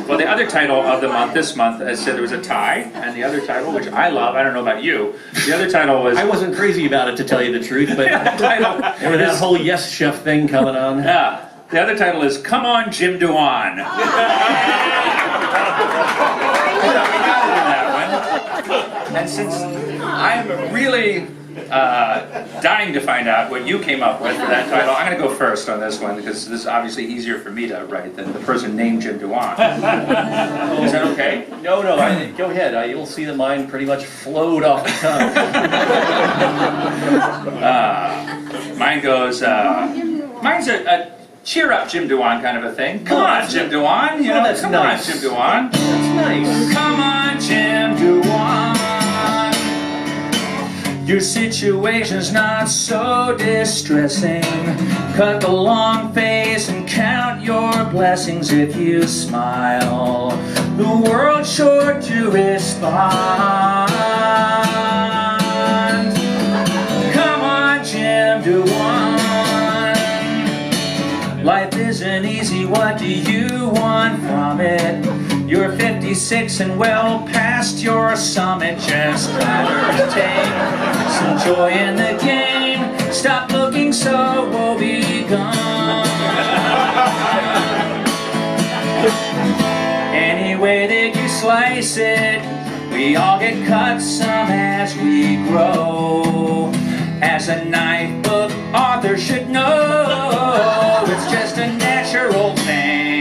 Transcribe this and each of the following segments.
Well, the other title of the month, this month, I said there was a tie, and the other title, which I love, I don't know about you, the other title was... I wasn't crazy about it, to tell you the truth, but title with that whole Yes Chef thing coming on. Yeah. The other title is Come On, Jim DeWan. And since I'm really dying to find out what you came up with for that title, I'm going to go first on this one, because this is obviously easier for me to write than the person named Jim DeWan. Is that okay? No, go ahead. You'll see that mine pretty much flowed off the tongue. Mine goes, mine's a cheer up Jim DeWan kind of a thing. Come on, Jim DeWan. You know, that's come nice. on, Jim DeWan. That's nice. Come on, Jim DeWan. Your situation's not so distressing. Cut the long face and count your blessings. If you smile, the world's sure to respond. Come on, Jim DeWan. Life isn't easy, what do you want from it? You're 56 and well past your summit. Just rather take some joy in the game. Stop looking so woebegone. Any way that you slice it, we all get cut some as we grow. As a knife book author should know, it's just a natural thing.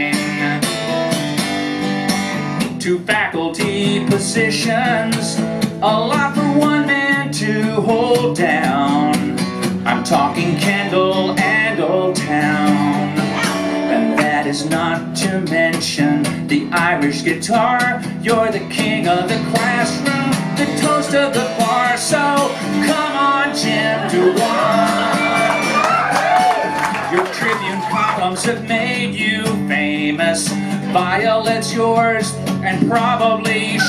Two faculty positions, a lot for one man to hold down. I'm talking Kendall and Old Town. And that is not to mention the Irish guitar. You're the king of the classroom, the toast of the bar. So come on, Jim DeWan. Your Tribune columns have made you famous. Violet's yours, and probably Seamus is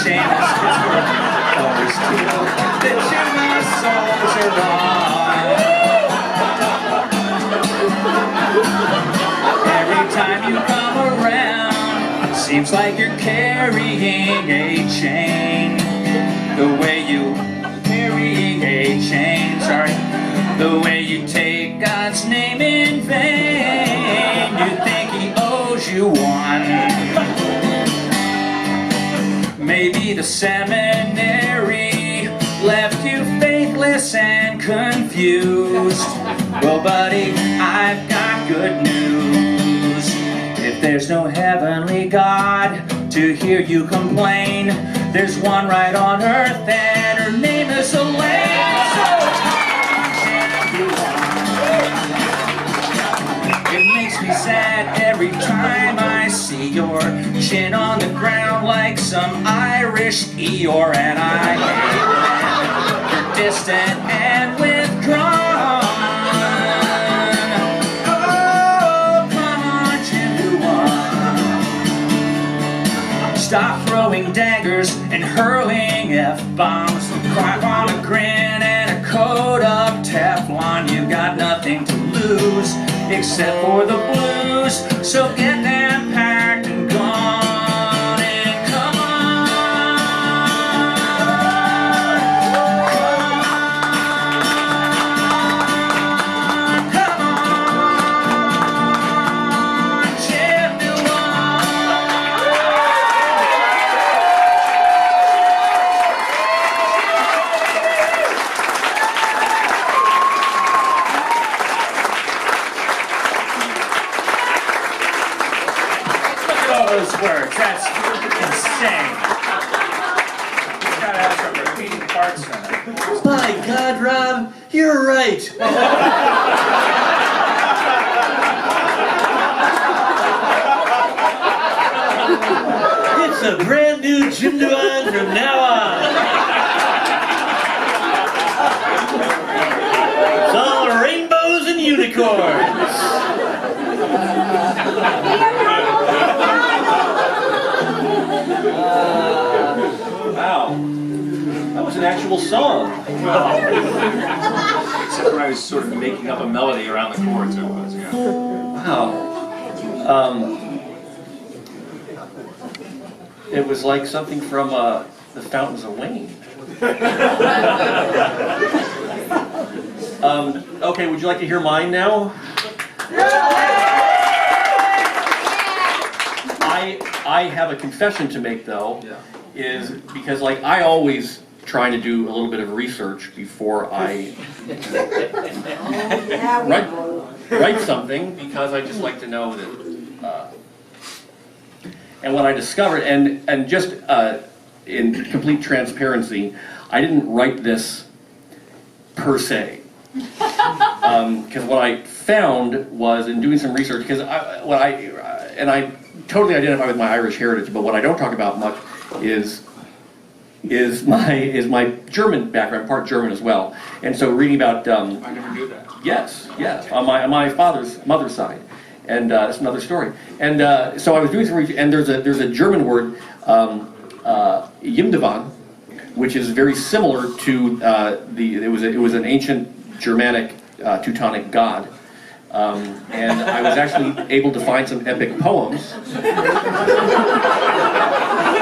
yours too. The Jimmy souls are on. Every time you come around, seems like you're carrying a chain. The way you carrying a chain, sorry. The way you take God's name in vain. You think he owes you one. Maybe the seminary left you faithless and confused. Well, buddy, I've got good news. If there's no heavenly God to hear you complain, there's one right on earth and her name is Elaine. So it makes me sad every time I see your chin on the ground like some Irish Eeyore, and I hate when you're distant and withdrawn. Oh, come on, Jim DeWan. Stop throwing daggers and hurling F-bombs. Crack on a grin and a coat of Teflon. You've got nothing to lose except for the blues. So get them packed and gone and come on. Come on, Jim DeWan. All those words, that's insane. It's gotta have some repeating parts in it. My God, Rob, you're right. It's a brand new Jim DeWan from now on. It's all rainbows and unicorns. Wow, that was an actual song. Except when I was sort of making up a melody around the chords, it was, yeah. Wow. It was like something from the Fountains of Wayne. Okay, would you like to hear mine now? I have a confession to make though, is because like I always try to do a little bit of research before I write something, because I just like to know that. And what I discovered, and just in complete transparency, I didn't write this per se. Because what I found was in doing some research, because I totally identify with my Irish heritage, but what I don't talk about much is my German background, part German as well. And so reading about I never knew that. yes, on my mother's side, and that's another story. And so I was doing some research, and there's a German word, DeWan, which is very similar to it was an ancient Germanic Teutonic god. And I was actually able to find some epic poems.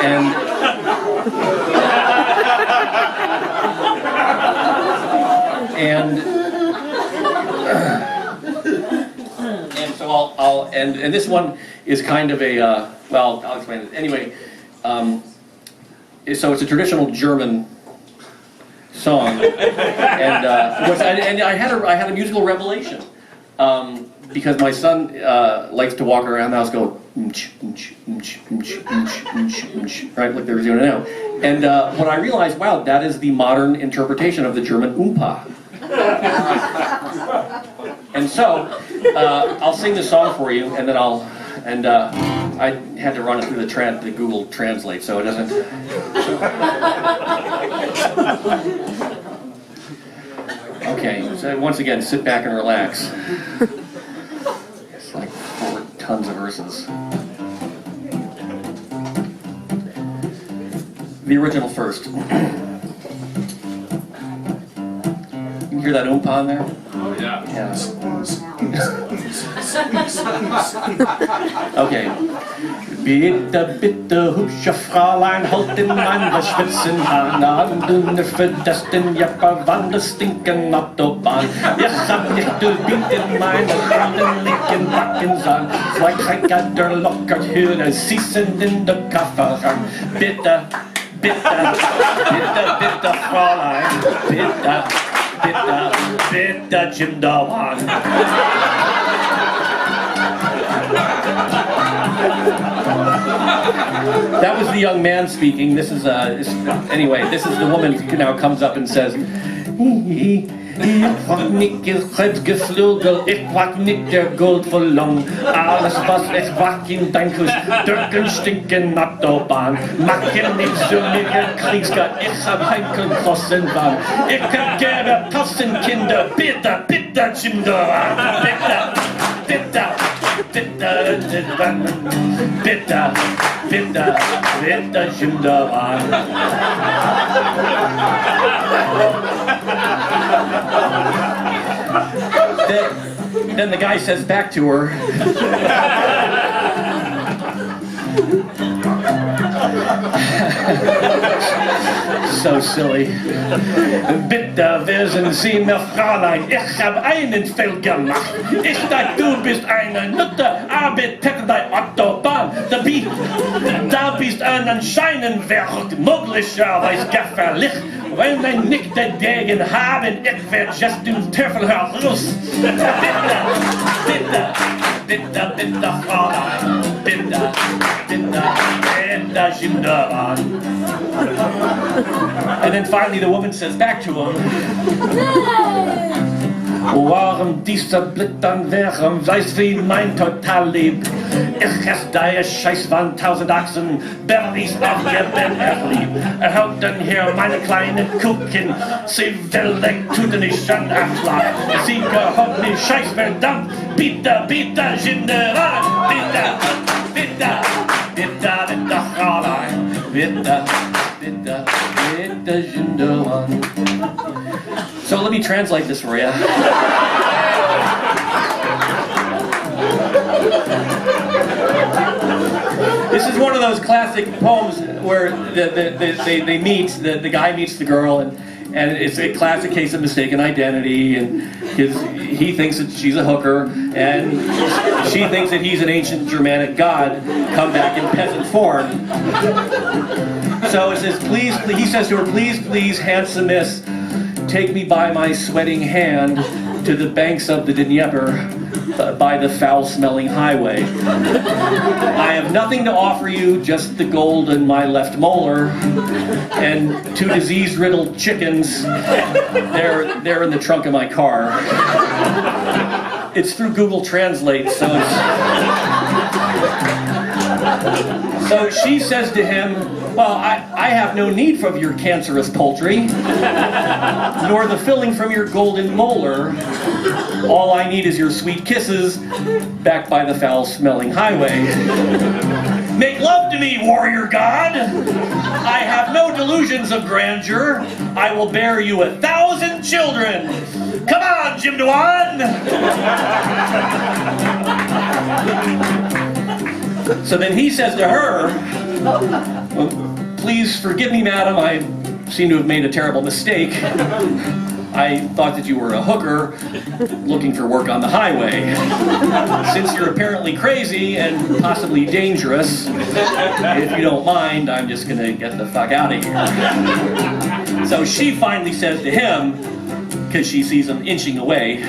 And so and this one is kind of a well, I'll explain it anyway. So it's a traditional German song, and I had a musical revelation, because my son likes to walk around the house go right, like they're doing it now. And when I realized, wow, that is the modern interpretation of the German Oompa. And so I'll sing this song for you, and then I had to run it through the Google Translate, so it doesn't. Okay, so once again, sit back and relax. It's like 4 tons of verses. The original first. You hear that oompa in there? Oh yeah. Okay. Bitte, hübsche Fräulein, halt den Mann, der schwitzen Hahn an, dünne für das den Jepper, wann das stinken Autobahn. Ich hab nicht gebieten, meine Freunde liegen Backen san, zwei Kränker, der lockert Hühner, schießen in der Kofferraum. Bitte, Fräulein, bitte, Jim DeWan. That was the young man speaking. This is anyway. This is the woman who now comes up and says, "Ich wag nicht geflügel, ich wag nicht der Gold verlong. Alles was ich wag in dein Kuss, drücken stinken Autobahn. Machen nicht so mega Kriegsgott, ich hab Henkel Kossenbahn. Ich hab gerne Kassenkinder, bitte, Jim DeWan, bitte, Jim DeWan." Then the guy says back to her, so silly. Bitte wissen Sie mir, Fräulein, ich hab einen Fehler gemacht. Ich dachte, du bist eine Nutte, arbeitet bei Autobahn. Da bist ein anscheinend Werk, möglicherweise gefährlich. Wenn wir nicht dagegen haben, ich werd just den Teufel heraus. Bitte, Fräulein, bitte, Jim DeWan. And then finally the woman says back to him, warum dieser Blittern wären, weiß wie mein total lieb. Ich ess deine Scheißwand, 1000 Achsen, Berries auf ihr Bett erlieb. Haut dann hier meine kleine Kuchen, sie will den Tuten nicht an Abschlag. Sie gehört nicht Scheiß verdammt, bitte, Jim DeWan, bitte, Fräulein, bitte, Jim DeWan. So let me translate this for you. This is one of those classic poems where they meet, the guy meets the girl, and it's a classic case of mistaken identity, and he thinks that she's a hooker, and she thinks that he's an ancient Germanic god come back in peasant form. So it says, he says to her, please, handsome miss, take me by my sweating hand to the banks of the Dnieper, by the foul-smelling highway. I have nothing to offer you, just the gold in my left molar, and 2 disease-riddled chickens. They're in the trunk of my car. It's through Google Translate, so it's... So she says to him, well, I have no need of your cancerous poultry, nor the filling from your golden molar. All I need is your sweet kisses, back by the foul-smelling highway. Make love to me, warrior god! I have no delusions of grandeur. I will bear you 1,000 children. Come on, Jim DeWan! So then he says to her, well, please forgive me, madam, I seem to have made a terrible mistake. I thought that you were a hooker looking for work on the highway. Since you're apparently crazy and possibly dangerous, if you don't mind, I'm just gonna get the fuck out of here. So she finally says to him, because she sees him inching away,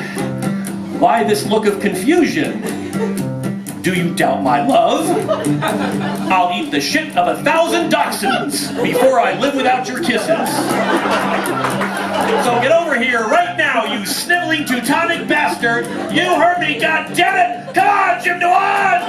why this look of confusion? Do you doubt my love? I'll eat the shit of 1,000 dachshunds before I live without your kisses. So get over here right now, you sniveling Teutonic bastard! You heard me, goddammit! Come on, Jim DeWan!